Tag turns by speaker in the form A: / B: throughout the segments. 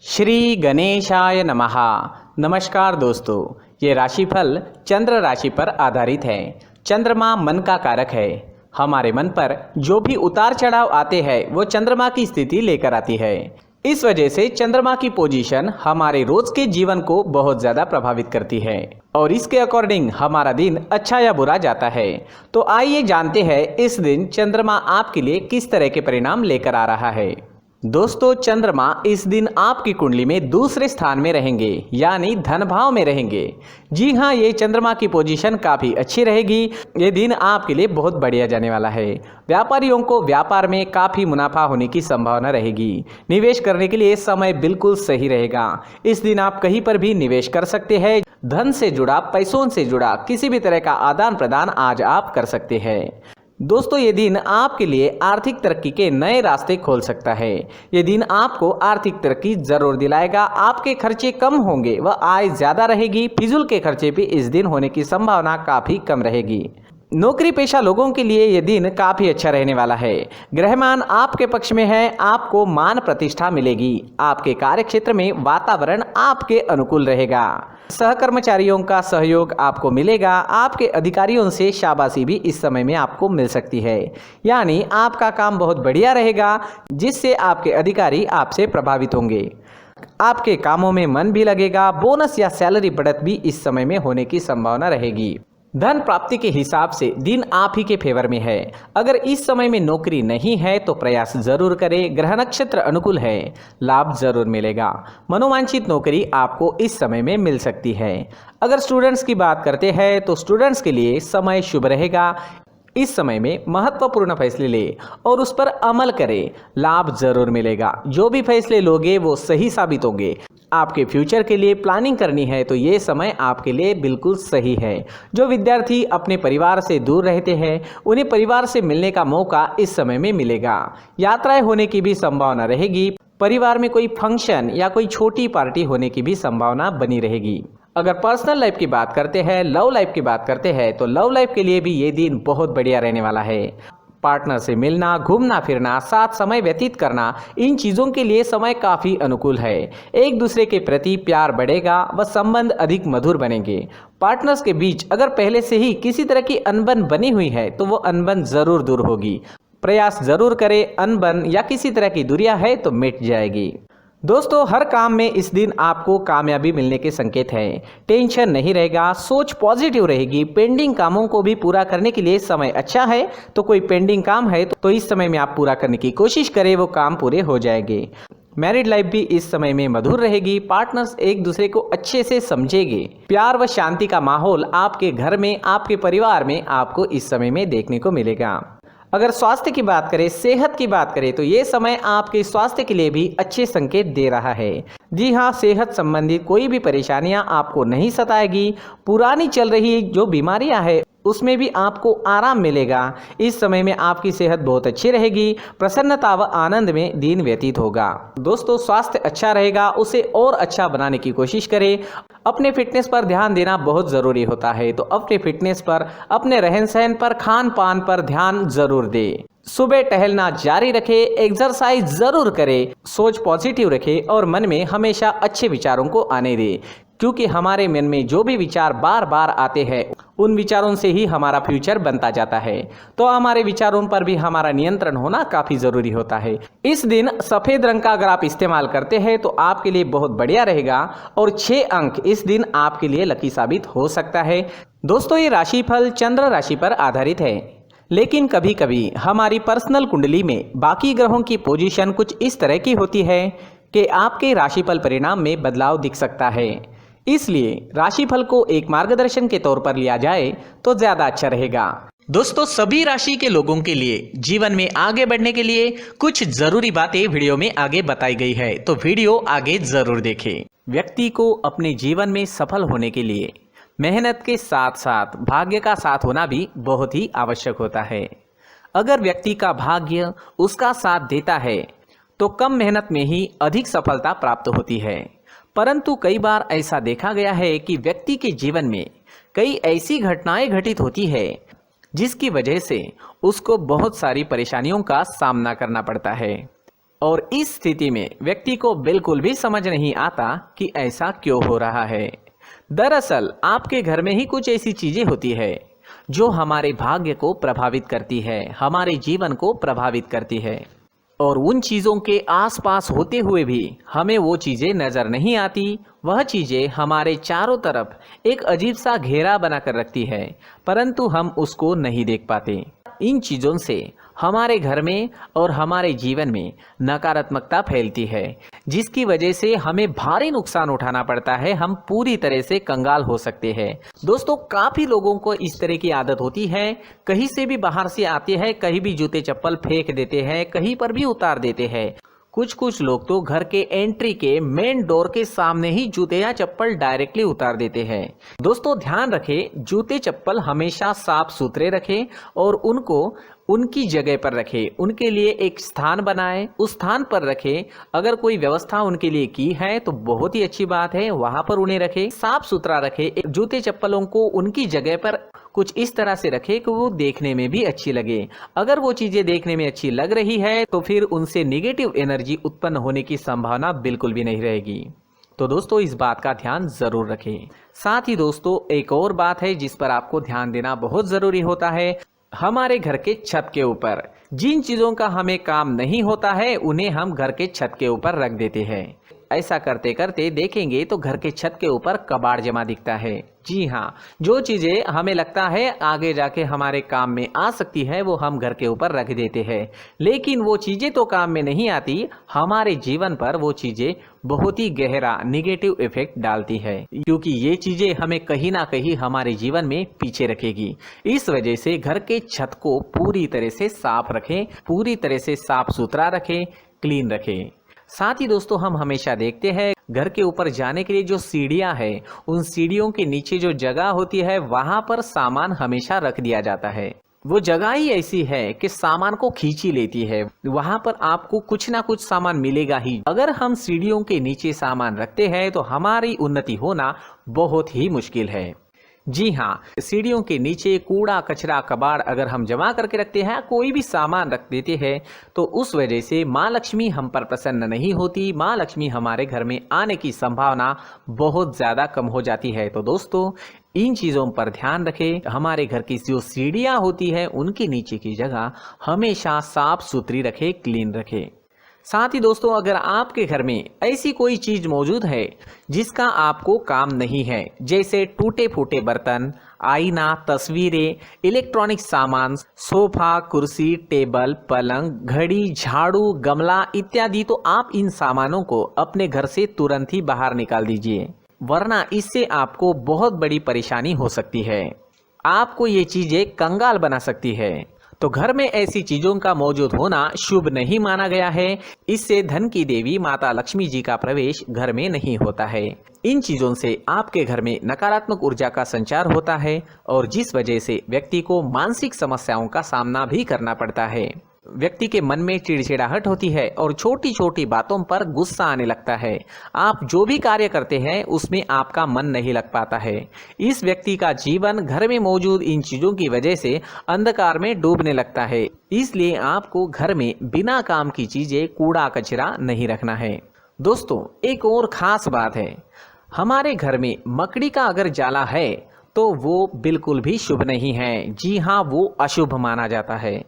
A: श्री गणेशाय नमः। नमस्कार दोस्तों, ये राशिफल चंद्र राशि पर आधारित है। चंद्रमा मन का कारक है। हमारे मन पर जो भी उतार चढ़ाव आते हैं वो चंद्रमा की स्थिति लेकर आती है। इस वजह से चंद्रमा की पोजीशन हमारे रोज के जीवन को बहुत ज्यादा प्रभावित करती है और इसके अकॉर्डिंग हमारा दिन अच्छा या बुरा जाता है। तो आइए जानते हैं इस दिन चंद्रमा आपके लिए किस तरह के परिणाम लेकर आ रहा है। दोस्तों, चंद्रमा इस दिन आपकी कुंडली में दूसरे स्थान में रहेंगे, यानी धन भाव में रहेंगे। जी हाँ, ये चंद्रमा की पोजीशन काफ़ी अच्छी रहेगी। ये दिन आपके लिए बहुत बढ़िया जाने वाला है। व्यापारियों को व्यापार में काफ़ी मुनाफा होने की संभावना रहेगी। निवेश करने के लिए समय बिल्कुल सही रहेगा। इस दिन आप कहीं पर भी निवेश कर सकते हैं। धन से जुड़ा, पैसों से जुड़ा किसी भी तरह का आदान प्रदान आज आप कर सकते हैं। दोस्तों, ये दिन आपके लिए आर्थिक तरक्की के नए रास्ते खोल सकता है। ये दिन आपको आर्थिक तरक्की जरूर दिलाएगा। आपके खर्चे कम होंगे व आय ज्यादा रहेगी। फिजूल के खर्चे भी इस दिन होने की संभावना काफी कम रहेगी। नौकरी पेशा लोगों के लिए यह दिन काफी अच्छा रहने वाला है। ग्रहमान आपके पक्ष में है। आपको मान प्रतिष्ठा मिलेगी। आपके कार्य क्षेत्र में वातावरण आपके अनुकूल रहेगा। सहकर्मचारियों का सहयोग आपको मिलेगा। आपके अधिकारियों से शाबाशी भी इस समय में आपको मिल सकती है, यानी आपका काम बहुत बढ़िया रहेगा, जिससे आपके अधिकारी आपसे प्रभावित होंगे। आपके कामों में मन भी लगेगा। बोनस या सैलरी बढ़त भी इस समय में होने की संभावना रहेगी। धन प्राप्ति के हिसाब से दिन आप ही के फेवर में है। अगर इस समय में नौकरी नहीं है तो प्रयास जरूर करें। ग्रह नक्षत्र अनुकूल है, लाभ जरूर मिलेगा। मनोवांछित नौकरी आपको इस समय में मिल सकती है। अगर स्टूडेंट्स की बात करते हैं तो स्टूडेंट्स के लिए समय शुभ रहेगा। इस समय में महत्वपूर्ण फैसले ले और उस पर अमल करें, लाभ जरूर मिलेगा। जो भी फैसले लोगे वो सही साबित होंगे। आपके फ्यूचर के लिए प्लानिंग करनी है तो ये समय आपके लिए बिल्कुल सही है। जो विद्यार्थी अपने परिवार से दूर रहते हैं उन्हें परिवार से मिलने का मौका इस समय में मिलेगा। यात्राएं होने की भी संभावना रहेगी। परिवार में कोई फंक्शन या कोई छोटी पार्टी होने की भी संभावना बनी रहेगी। अगर पर्सनल लाइफ की बात करते हैं, लव लाइफ की बात करते हैं तो लव लाइफ के लिए भी ये दिन बहुत बढ़िया रहने वाला है। पार्टनर से मिलना, घूमना फिरना, साथ समय व्यतीत करना, इन चीज़ों के लिए समय काफ़ी अनुकूल है। एक दूसरे के प्रति प्यार बढ़ेगा व संबंध अधिक मधुर बनेंगे। पार्टनर्स के बीच अगर पहले से ही किसी तरह की अनबन बनी हुई है तो वो अनबन जरूर दूर होगी। प्रयास जरूर करें। अनबन या किसी तरह की दूरियां है तो मिट जाएगी। दोस्तों, हर काम में इस दिन आपको कामयाबी मिलने के संकेत हैं। टेंशन नहीं रहेगा, सोच पॉजिटिव रहेगी। पेंडिंग कामों को भी पूरा करने के लिए समय अच्छा है। तो कोई पेंडिंग काम है तो इस समय में आप पूरा करने की कोशिश करें, वो काम पूरे हो जाएंगे। मैरिड लाइफ भी इस समय में मधुर रहेगी। पार्टनर्स एक दूसरे को अच्छे से समझेंगे। प्यार व शांति का माहौल आपके घर में, आपके परिवार में आपको इस समय में देखने को मिलेगा। अगर स्वास्थ्य की बात करें, सेहत की बात करें तो ये समय आपके स्वास्थ्य के लिए भी अच्छे संकेत दे रहा है। जी हाँ, सेहत संबंधित कोई भी परेशानियां आपको नहीं सताएगी। पुरानी चल रही जो बीमारियां हैं उसमें भी आपको आराम मिलेगा। इस समय में आपकी सेहत बहुत अच्छी रहेगी। प्रसन्नता व आनंद में दिन व्यतीत होगा। दोस्तों, स्वास्थ्य अच्छा रहेगा, उसे और अच्छा बनाने की कोशिश करें। अपने फिटनेस पर ध्यान देना बहुत ज़रूरी होता है, तो अपने फिटनेस पर, अपने रहन सहन पर, खान पान पर ध्यान जरूर दें। सुबह टहलना जारी रखें, एक्सरसाइज जरूर करें, सोच पॉजिटिव रखें और मन में हमेशा अच्छे विचारों को आने दें, क्योंकि हमारे मन में जो भी विचार बार बार आते हैं उन विचारों से ही हमारा फ्यूचर बनता जाता है। तो हमारे विचारों पर भी हमारा नियंत्रण होना काफ़ी ज़रूरी होता है। इस दिन सफ़ेद रंग का अगर आप इस्तेमाल करते हैं तो आपके लिए बहुत बढ़िया रहेगा और 6 अंक इस दिन आपके लिए लकी साबित हो सकता है। दोस्तों, ये राशिफल चंद्र राशि पर आधारित है, लेकिन कभी कभी हमारी पर्सनल कुंडली में बाकी ग्रहों की पोजीशन कुछ इस तरह की होती है कि आपके राशिफल परिणाम में बदलाव दिख सकता है। इसलिए राशिफल को एक मार्गदर्शन के तौर पर लिया जाए तो ज्यादा अच्छा रहेगा। दोस्तों, सभी राशि के लोगों के लिए जीवन में आगे बढ़ने के लिए कुछ जरूरी बातें वीडियो में आगे बताई गई है, तो वीडियो आगे जरूर देखें। व्यक्ति को अपने जीवन में सफल होने के लिए मेहनत के साथ साथ भाग्य का साथ होना भी बहुत ही आवश्यक होता है। अगर व्यक्ति का भाग्य उसका साथ देता है तो कम मेहनत में ही अधिक सफलता प्राप्त होती है। परंतु कई बार ऐसा देखा गया है कि व्यक्ति के जीवन में कई ऐसी घटनाएं घटित होती है जिसकी वजह से उसको बहुत सारी परेशानियों का सामना करना पड़ता है। और इस स्थिति में व्यक्ति को बिल्कुल भी समझ नहीं आता कि ऐसा क्यों हो रहा है। दरअसल आपके घर में ही कुछ ऐसी चीजें होती है जो हमारे भाग्य को प्रभावित करती है, हमारे जीवन को प्रभावित करती है, और उन चीज़ों के आसपास होते हुए भी हमें वो चीज़ें नज़र नहीं आती। वह चीज़ें हमारे चारों तरफ एक अजीब सा घेरा बनाकर रखती है, परंतु हम उसको नहीं देख पाते। इन चीज़ों से हमारे घर में और हमारे जीवन में नकारात्मकता फैलती है, जिसकी वजह से हमें भारी नुकसान उठाना पड़ता है। हम पूरी तरह से कंगाल हो सकते हैं। दोस्तों, काफ़ी लोगों को इस तरह की आदत होती है, कहीं से भी बाहर से आते हैं, कहीं भी जूते चप्पल फेंक देते हैं, कहीं पर भी उतार देते हैं। कुछ लोग तो घर के एंट्री के मेन डोर के सामने ही जूते या चप्पल डायरेक्टली उतार देते हैं। दोस्तों, ध्यान रखें, जूते चप्पल हमेशा साफ सुथरे रखें और उनको उनकी जगह पर रखें। उनके लिए एक स्थान बनाएं, उस स्थान पर रखें। अगर कोई व्यवस्था उनके लिए की है तो बहुत ही अच्छी बात है, वहां पर उन्हें रखें, साफ सुथरा रखें। जूते चप्पलों को उनकी जगह पर कुछ इस तरह से रखें कि वो देखने में भी अच्छी लगे। अगर वो चीजें देखने में अच्छी लग रही है तो फिर उनसे नेगेटिव एनर्जी उत्पन्न होने की संभावना बिल्कुल भी नहीं रहेगी। तो दोस्तों, इस बात का ध्यान जरूर रखें। साथ ही दोस्तों, एक और बात है जिस पर आपको ध्यान देना बहुत जरूरी होता है। हमारे घर के छत के ऊपर जिन चीजों का हमें काम नहीं होता है उन्हें हम घर के छत के ऊपर रख देते हैं। ऐसा करते करते देखेंगे तो घर के छत के ऊपर कबाड़ जमा दिखता है। जी हाँ, जो चीजें हमें लगता है आगे जाके हमारे काम में आ सकती है वो हम घर के ऊपर रख देते हैं, लेकिन वो चीजें तो काम में नहीं आती। हमारे जीवन पर वो चीजें बहुत ही गहरा नेगेटिव इफेक्ट डालती है, क्योंकि ये चीजें हमें कहीं ना कहीं हमारे जीवन में पीछे रखेगी। इस वजह से घर के छत को पूरी तरह से साफ रखें, पूरी तरह से साफ सुथरा रखें, क्लीन रखें। साथ ही दोस्तों, हम हमेशा देखते हैं घर के ऊपर जाने के लिए जो सीढ़ियां हैं, उन सीढ़ियों के नीचे जो जगह होती है वहां पर सामान हमेशा रख दिया जाता है। वो जगह ही ऐसी है कि सामान को खींच ही लेती है। वहां पर आपको कुछ ना कुछ सामान मिलेगा ही। अगर हम सीढ़ियों के नीचे सामान रखते हैं तो हमारी उन्नति होना बहुत ही मुश्किल है। जी हाँ, सीढ़ियों के नीचे कूड़ा कचरा कबाड़ अगर हम जमा करके रखते हैं, कोई भी सामान रख देते हैं, तो उस वजह से माँ लक्ष्मी हम पर प्रसन्न नहीं होती। माँ लक्ष्मी हमारे घर में आने की संभावना बहुत ज़्यादा कम हो जाती है। तो दोस्तों, इन चीज़ों पर ध्यान रखें। हमारे घर की जो सीढ़ियाँ होती है उनके नीचे की जगह हमेशा साफ सुथरी रखें, क्लीन रखें। साथ ही दोस्तों, अगर आपके घर में ऐसी कोई चीज मौजूद है जिसका आपको काम नहीं है, जैसे टूटे फूटे बर्तन, आईना, तस्वीरें, इलेक्ट्रॉनिक सामान, सोफा, कुर्सी, टेबल, पलंग, घड़ी, झाड़ू, गमला इत्यादि, तो आप इन सामानों को अपने घर से तुरंत ही बाहर निकाल दीजिए, वरना इससे आपको बहुत बड़ी परेशानी हो सकती है। आपको ये चीजें कंगाल बना सकती है। तो घर में ऐसी चीजों का मौजूद होना शुभ नहीं माना गया है। इससे धन की देवी माता लक्ष्मी जी का प्रवेश घर में नहीं होता है। इन चीजों से आपके घर में नकारात्मक ऊर्जा का संचार होता है और जिस वजह से व्यक्ति को मानसिक समस्याओं का सामना भी करना पड़ता है। व्यक्ति के मन में चिड़चिड़ाहट होती है और छोटी छोटी बातों पर गुस्सा आने लगता है। आप जो भी कार्य करते हैं उसमें आपका मन नहीं लग पाता है। इस व्यक्ति का जीवन घर में मौजूद इन चीजों की वजह से अंधकार में डूबने लगता है। इसलिए आपको घर में बिना काम की चीजें, कूड़ा कचरा नहीं रखना है। दोस्तों, एक और खास बात है, हमारे घर में मकड़ी का अगर जाला है तो वो बिल्कुल भी शुभ नहीं है। जी हाँ, वो अशुभ माना जाता है।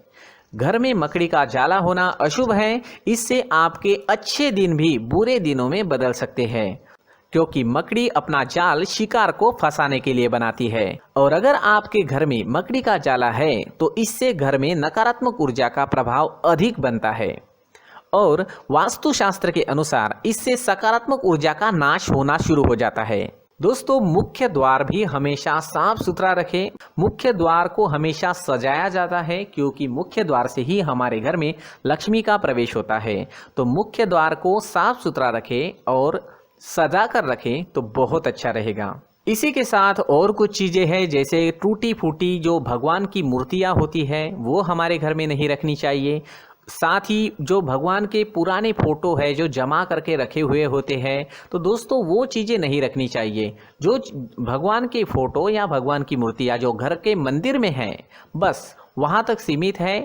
A: घर में मकड़ी का जाला होना अशुभ है। इससे आपके अच्छे दिन भी बुरे दिनों में बदल सकते हैं, क्योंकि मकड़ी अपना जाल शिकार को फंसाने के लिए बनाती है। और अगर आपके घर में मकड़ी का जाला है तो इससे घर में नकारात्मक ऊर्जा का प्रभाव अधिक बनता है और वास्तुशास्त्र के अनुसार इससे सकारात्मक ऊर्जा का नाश होना शुरू हो जाता है। दोस्तों, मुख्य द्वार भी हमेशा साफ सुथरा रखें। मुख्य द्वार को हमेशा सजाया जाता है, क्योंकि मुख्य द्वार से ही हमारे घर में लक्ष्मी का प्रवेश होता है। तो मुख्य द्वार को साफ सुथरा रखें और सजा कर रखें तो बहुत अच्छा रहेगा। इसी के साथ और कुछ चीजें हैं, जैसे टूटी फूटी जो भगवान की मूर्तियां होती है वो हमारे घर में नहीं रखनी चाहिए। साथ ही जो भगवान के पुराने फोटो है जो जमा करके रखे हुए होते हैं, तो दोस्तों वो चीज़ें नहीं रखनी चाहिए। जो भगवान के फोटो या भगवान की मूर्तियाँ जो घर के मंदिर में हैं, बस वहाँ तक सीमित है।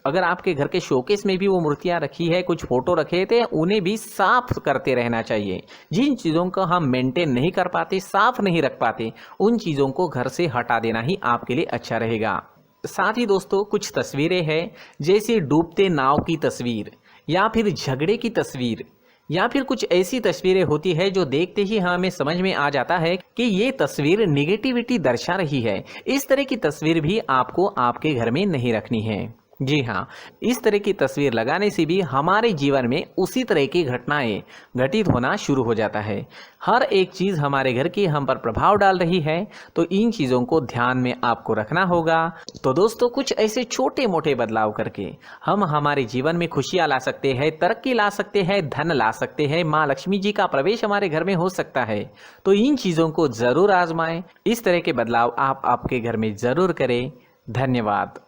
A: अगर आपके घर के शोकेस में भी वो मूर्तियाँ रखी है, कुछ फोटो रखे थे, उन्हें भी साफ करते रहना चाहिए। जिन चीज़ों को हम मेंटेन नहीं कर पाते, साफ नहीं रख पाते, उन चीज़ों को घर से हटा देना ही आपके लिए अच्छा रहेगा। साथ ही दोस्तों कुछ तस्वीरें हैं, जैसे डूबते नाव की तस्वीर या फिर झगड़े की तस्वीर या फिर कुछ ऐसी तस्वीरें होती है जो देखते ही हमें समझ में आ जाता है कि ये तस्वीर निगेटिविटी दर्शा रही है। इस तरह की तस्वीर भी आपको आपके घर में नहीं रखनी है। जी हाँ, इस तरह की तस्वीर लगाने से भी हमारे जीवन में उसी तरह की घटनाएं घटित होना शुरू हो जाता है। हर एक चीज़ हमारे घर की हम पर प्रभाव डाल रही है, तो इन चीज़ों को ध्यान में आपको रखना होगा। तो दोस्तों कुछ ऐसे छोटे मोटे बदलाव करके हम हमारे जीवन में खुशियाँ ला सकते हैं, तरक्की ला सकते हैं, धन ला सकते हैं, माँ लक्ष्मी जी का प्रवेश हमारे घर में हो सकता है। तो इन चीज़ों को ज़रूर आजमाएं। इस तरह के बदलाव आप आपके घर में ज़रूर करें। धन्यवाद।